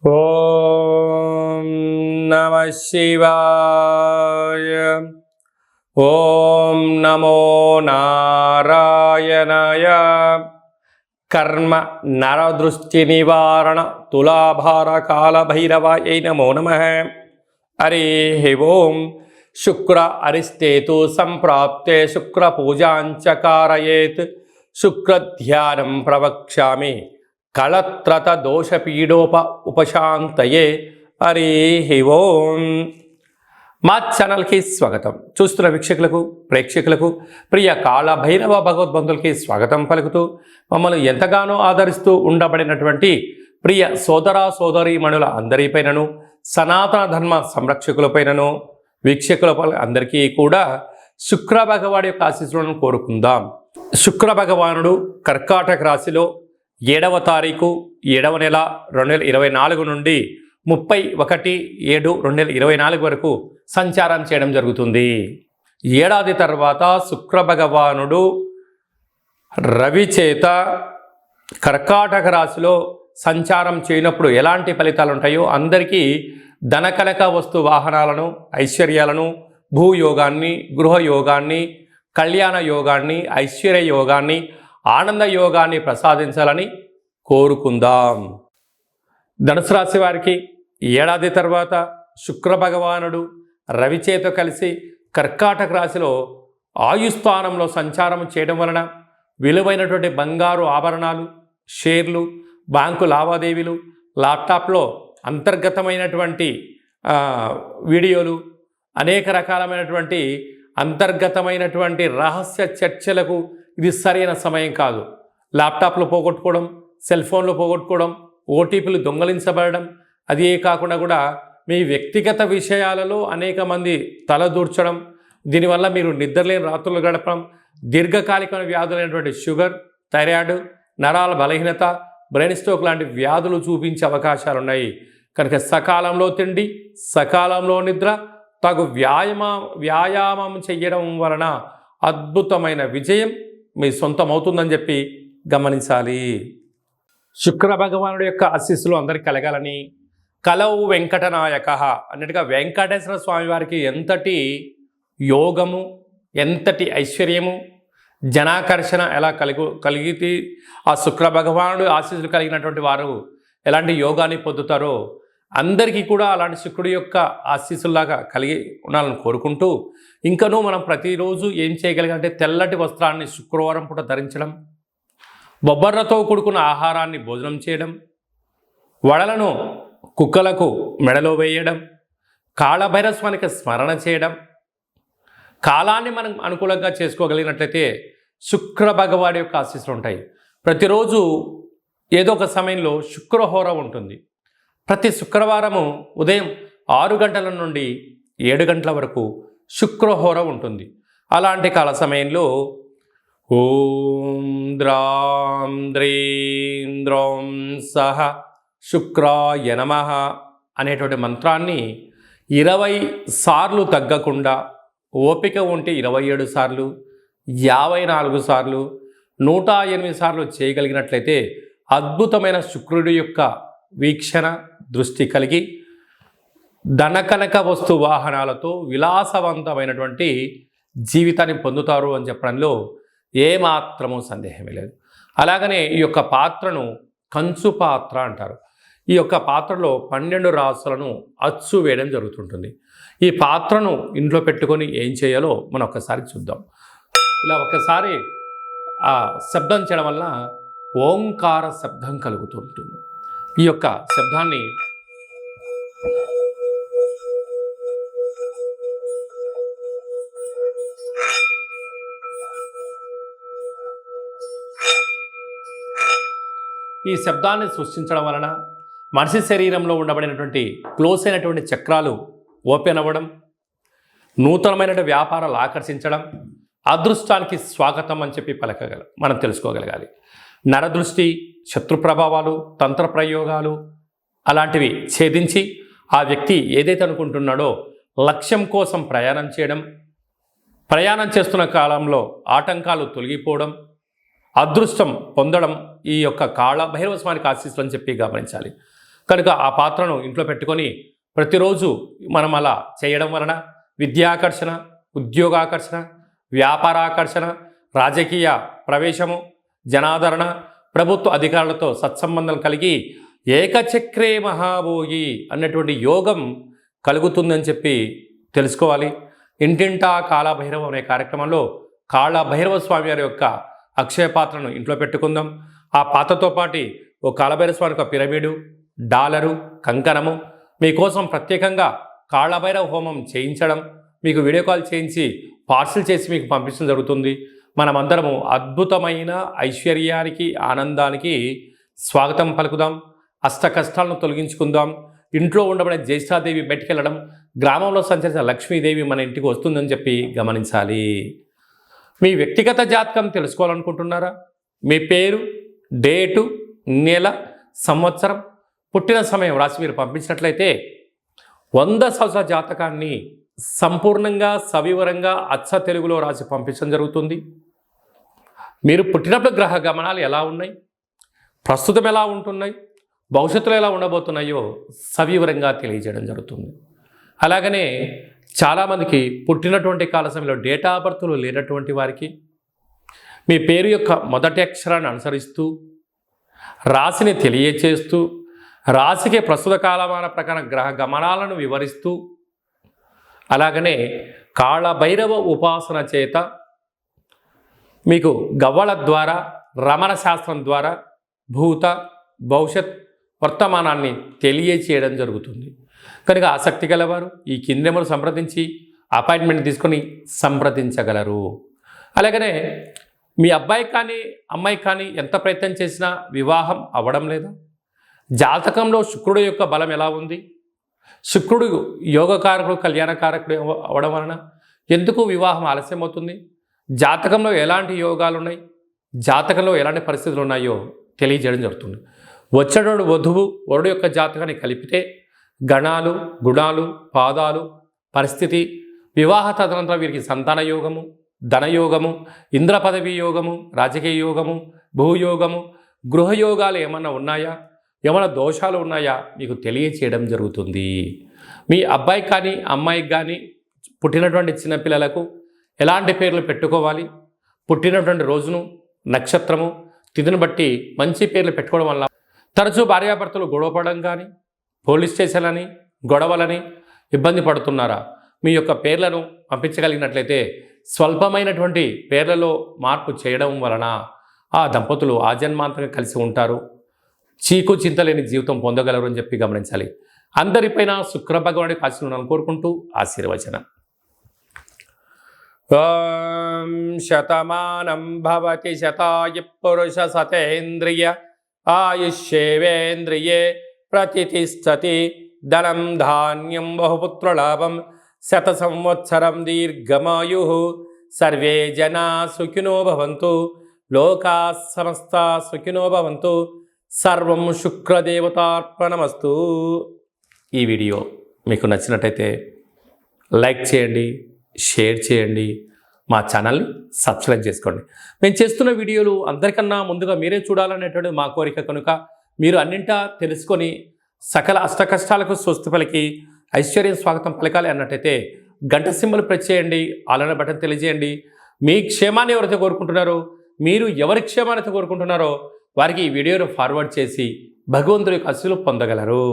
ఓం నమః శివాయ. ఓం నమో నారాయణాయ. కర్మ నరదృష్టి నివారణ తులాభార కాల భైరవాయ నమో నమః. హరి ఓం. శుక్ర అరిష్టేతు సంప్రాప్తే శుక్ర పూజాంచ కారయేత్. శుక్రధ్యానం ప్రవక్ష్యామి కళత్రత దోషపీడోప ఉపశాంతయే. హరి ఓం. మా ఛానల్కి స్వాగతం. చూస్తున్న వీక్షకులకు ప్రేక్షకులకు ప్రియ కాళభైరవ భగవద్బంధులకి స్వాగతం పలుకుతూ మమ్మల్ని ఎంతగానో ఆదరిస్తూ ఉండబడినటువంటి ప్రియ సోదర సోదరీమణుల అందరిపైనను సనాతన ధర్మ సంరక్షకులపైనను వీక్షకుల అందరికీ కూడా శుక్ర భగవాడి యొక్క ఆశీస్సులను కోరుకుందాం. శుక్ర భగవానుడు కర్కాటక రాశిలో 7వ తారీఖు 7వ నెల 2024 నుండి 31/7/2024 వరకు సంచారం చేయడం జరుగుతుంది. ఏడాది తర్వాత శుక్ర భగవానుడు రవి చేత కర్కాటక రాశిలో సంచారం చేయనప్పుడు ఎలాంటి ఫలితాలు ఉంటాయో అందరికీ ధనకనక వస్తు వాహనాలను, ఐశ్వర్యాలను, భూయోగాన్ని, గృహయోగాన్ని, కళ్యాణ యోగాన్ని, ఐశ్వర్య యోగాన్ని, ఆనంద యోగాన్ని ప్రసాదించాలని కోరుకుందాం. ధనుసు రాశి వారికి ఏడాది తర్వాత శుక్ర భగవానుడు రవిచేత కలిసి కర్కాటక రాశిలో ఆయుస్థానంలో సంచారం చేయడం వలన విలువైనటువంటి బంగారు ఆభరణాలు, షేర్లు, బ్యాంకు లావాదేవీలు, ల్యాప్టాప్లో అంతర్గతమైనటువంటి వీడియోలు, అనేక రకాలమైనటువంటి అంతర్గతమైనటువంటి రహస్య చర్చలకు ఇది సరైన సమయం కాదు. ల్యాప్టాప్లు పోగొట్టుకోవడం, సెల్ ఫోన్లు పోగొట్టుకోవడం, ఓటీపీలు దొంగలించబడడం, అదే కాకుండా కూడా మీ వ్యక్తిగత విషయాలలో అనేక మంది తలదూర్చడం, దీనివల్ల మీరు నిద్రలేని రాత్రులు గడపడం, దీర్ఘకాలిక వ్యాధులైనటువంటి షుగర్, థైరాయిడ్, నరాల బలహీనత, బ్రెయిన్ స్ట్రోక్ లాంటి వ్యాధులు చూపించే అవకాశాలు ఉన్నాయి. కనుక సకాలంలో తిండి, సకాలంలో నిద్ర, తగు వ్యాయామం చేయడం వలన అద్భుతమైన విజయం మీ సొంతమవుతుందని చెప్పి గమనించాలి. శుక్ర భగవానుడి యొక్క ఆశీస్సులు అందరికీ కలగాలని కలవు వెంకటనాయక అన్నట్టుగా వెంకటేశ్వర స్వామి వారికి ఎంతటి యోగము, ఎంతటి ఐశ్వర్యము, జనాకర్షణ ఎలా కలిగితే ఆ శుక్ర భగవానుడు ఆశీస్సులు కలిగినటువంటి వారు ఎలాంటి యోగాన్ని పొందుతారో అందరికీ కూడా అలాంటి శుక్రుడి యొక్క ఆశీస్సులాగా కలిగి ఉండాలని కోరుకుంటూ, ఇంకనూ మనం ప్రతిరోజు ఏం చేయగలిగాలంటే తెల్లటి వస్త్రాన్ని శుక్రవారం పూట ధరించడం, బొబ్బర్లతో కూడుకున్న ఆహారాన్ని భోజనం చేయడం, వడలను కుక్కలకు మెడలో వేయడం, కాళభైరస్వానికి స్మరణ చేయడం, కాలాన్ని మనం అనుకూలంగా చేసుకోగలిగినట్లయితే శుక్ర భగవాడి యొక్క ఆశీస్సులు ఉంటాయి. ప్రతిరోజు ఏదో ఒక సమయంలో శుక్రహోర ఉంటుంది. ప్రతి శుక్రవారము ఉదయం 6 గంటల నుండి 7 గంటల వరకు శుక్రహోర ఉంటుంది. అలాంటి కాల సమయంలో ఓం ద్రాం ద్రీం ద్రౌం సహ శుక్రాయ నమః అనేటువంటి మంత్రాన్ని 20 సార్లు తగ్గకుండా, ఓపిక ఉంటే 27 సార్లు, 54 సార్లు, 108 సార్లు చేయగలిగినట్లయితే అద్భుతమైన శుక్రుడి యొక్క వీక్షణ దృష్టి కలిగి ధనకనక వస్తు వాహనాలతో విలాసవంతమైనటువంటి జీవితాన్ని పొందుతారు అని చెప్పడంలో ఏమాత్రమూ సందేహమే లేదు. అలాగనే ఈ యొక్క పాత్రను కంచు పాత్ర అంటారు. ఈ యొక్క పాత్రలో 12 రాసులను అచ్చు వేయడం జరుగుతుంటుంది. ఈ పాత్రను ఇంట్లో పెట్టుకొని ఏం చేయాలో మనం ఒక్కసారి చూద్దాం. ఇలా ఒక్కసారి ఆ శబ్దం చేయడం వల్ల ఓంకార శబ్దం కలుగుతుంటుంది. ఈ యొక్క శబ్దాన్ని సృష్టించడం వలన మనిషి శరీరంలో ఉండబడినటువంటి క్లోజ్ అయినటువంటి చక్రాలు ఓపెన్ అవ్వడం, నూతనమైన వ్యాపారాలు ఆకర్షించడం, అదృష్టానికి స్వాగతం అని చెప్పి మనం తెలుసుకోగలగాలి. నరదృష్టి, శత్రు ప్రభావాలు, తంత్ర ప్రయోగాలు అలాంటివి ఛేదించి ఆ వ్యక్తి ఏదైతే అనుకుంటున్నాడో లక్ష్యం కోసం ప్రయాణం చేస్తున్న కాలంలో ఆటంకాలు తొలగిపోవడం, అదృష్టం పొందడం ఈ యొక్క కాళభైరవ స్వామికి ఆశీస్సులు అని చెప్పి గమనించాలి. కనుక ఆ పాత్రను ఇంట్లో పెట్టుకొని ప్రతిరోజు మనం అలా చేయడం వలన విద్యాకర్షణ, ఉద్యోగాకర్షణ, వ్యాపారాకర్షణ, రాజకీయ ప్రవేశము, జనాదరణ, ప్రభుత్వ అధికారులతో సత్సంబంధం కలిగి ఏకచక్రే మహాభోగి అన్నటువంటి యోగం కలుగుతుందని చెప్పి తెలుసుకోవాలి. ఇంటింటా కాళభైరవం అనే కార్యక్రమంలో కాళభైరవ స్వామి వారి యొక్క అక్షయ పాత్రను ఇంట్లో పెట్టుకుందాం. ఆ పాత్రతో పాటు ఓ కాళభైరవ స్వామి యొక్క పిరమిడు, డాలరు, కంకణము మీకోసం ప్రత్యేకంగా కాళభైరవ హోమం చేయించడం, మీకు వీడియో కాల్ చేయించి పార్సిల్ చేసి మీకు పంపించడం జరుగుతుంది. మనమందరము అద్భుతమైన ఐశ్వర్యానికి, ఆనందానికి స్వాగతం పలుకుదాం. అష్ట కష్టాలను తొలగించుకుందాం. ఇంట్లో ఉండబడే జ్యేష్ఠాదేవి బయటికి వెళ్ళడం, గ్రామంలో సంచరించిన లక్ష్మీదేవి మన ఇంటికి వస్తుందని చెప్పి గమనించాలి. మీ వ్యక్తిగత జాతకం తెలుసుకోవాలనుకుంటున్నారా? మీ పేరు, డేటు, నెల, సంవత్సరం, పుట్టిన సమయం రాసి మీరు పంపించినట్లయితే 100 సంవత్సరాల జాతకాన్ని సంపూర్ణంగా సవివరంగా అచ్చ తెలుగులో రాసి పంపించడం జరుగుతుంది. మీరు పుట్టినప్పుడు గ్రహ గమనాలు ఎలా ఉన్నాయి, ప్రస్తుతం ఎలా ఉంటున్నాయి, భవిష్యత్తులో ఎలా ఉండబోతున్నాయో సవివరంగా తెలియజేయడం జరుగుతుంది. అలాగనే చాలామందికి పుట్టినటువంటి కాల సమయంలో డేటా ఆఫ్ బర్త్లు లేనటువంటి వారికి మీ పేరు యొక్క మొదటి అక్షరాన్ని అనుసరిస్తూ రాశిని తెలియచేస్తూ రాశికి ప్రస్తుత కాలమాన ప్రకారం గ్రహ గమనాలను వివరిస్తూ అలాగనే కాళభైరవ ఉపాసన చేత మీకు గవ్వల ద్వారా, రమణ శాస్త్రం ద్వారా భూత, భవిష్యత్, వర్తమానాన్ని తెలియచేయడం జరుగుతుంది. కనుక ఆసక్తి గలవారు ఈ కింది నెంబర్ను సంప్రదించి అపాయింట్మెంట్ తీసుకొని సంప్రదించగలరు. అలాగనే మీ అబ్బాయికి కానీ అమ్మాయికి కానీ ఎంత ప్రయత్నం చేసినా వివాహం అవ్వడం లేదా? జాతకంలో శుక్రుడు యొక్క బలం ఎలా ఉంది? శుక్రుడు యోగకారకుడు, కళ్యాణకారకుడు అవ్వడం వలన ఎందుకు వివాహం ఆలస్యం అవుతుంది? జాతకంలో ఎలాంటి యోగాలు ఉన్నాయి, జాతకంలో ఎలాంటి పరిస్థితులు ఉన్నాయో తెలియజేయడం జరుగుతుంది. వచ్చేటోడు వధువు వరుడు యొక్క జాతకాన్ని కలిపితే గణాలు, గుణాలు, పాదాలు, పరిస్థితి, వివాహ తదనంతరం వీరికి సంతాన యోగము, ధనయోగము, ఇంద్ర పదవి యోగము, రాజకీయ యోగము, భూయోగము, గృహయోగాలు ఏమన్నా ఉన్నాయా, ఏమైనా దోషాలు ఉన్నాయా మీకు తెలియచేయడం జరుగుతుంది. మీ అబ్బాయికి కానీ అమ్మాయికి కానీ పుట్టినటువంటి చిన్నపిల్లలకు ఎలాంటి పేర్లు పెట్టుకోవాలి, పుట్టినటువంటి రోజును, నక్షత్రము, తిథిని బట్టి మంచి పేర్లు పెట్టుకోవడం వల్ల తరచూ భార్యాభర్తలు గొడవపడడం కానీ, పోలీస్ స్టేషన్లని, గొడవలని ఇబ్బంది పడుతున్నారా? మీ యొక్క పేర్లను పంపించగలిగినట్లయితే స్వల్పమైనటువంటి పేర్లలో మార్పు చేయడం వలన ఆ దంపతులు ఆజన్మాంతంగా కలిసి ఉంటారు, చీకు చింతలేని జీవితం పొందగలరు అని చెప్పి గమనించాలి. అందరిపైన శుక్ర భగవానుడి ఆశీర్వాదాలను కోరుకుంటూ ఆశీర్వచనం. ఓం శతమానం భవతి శతాయ పురుష సతేంద్రియ ఆయుష్యేవేంద్రియే ప్రతిష్టతి ధనం ధాన్యం బహుపుత్రలాభం శత సంవత్సరం దీర్ఘమాయు సర్వే జనా సుఖినో భవంతు లోకా సమస్తా సుఖినో భవంతు సర్వం శుక్రదేవతార్పణమస్తు. ఈ వీడియో మీకు నచ్చినట్టయితే లైక్ చేయండి, షేర్ చేయండి, మా ఛానల్ని సబ్స్క్రైబ్ చేసుకోండి. మేము చేస్తున్న వీడియోలు అందరికన్నా ముందుగా మీరే చూడాలనేటువంటిది మా కోరిక. కనుక మీరు అన్నింటా తెలుసుకొని సకల అష్టకష్టాలకు స్వస్తి పలికి ఐశ్వర్యం స్వాగతం పలకాలి అన్నట్టయితే గంట సింబల్ ప్రెస్ చేయండి, ఆలన బటన్ తెలియజేయండి. మీ క్షేమాన్ని ఎవరైతే కోరుకుంటున్నారో, మీరు ఎవరి క్షేమాన్ని కోరుకుంటున్నారో వారికి ఈ వీడియోను ఫార్వర్డ్ చేసి భగవంతుడి యొక్క ఆశీస్సులు పొందగలరు.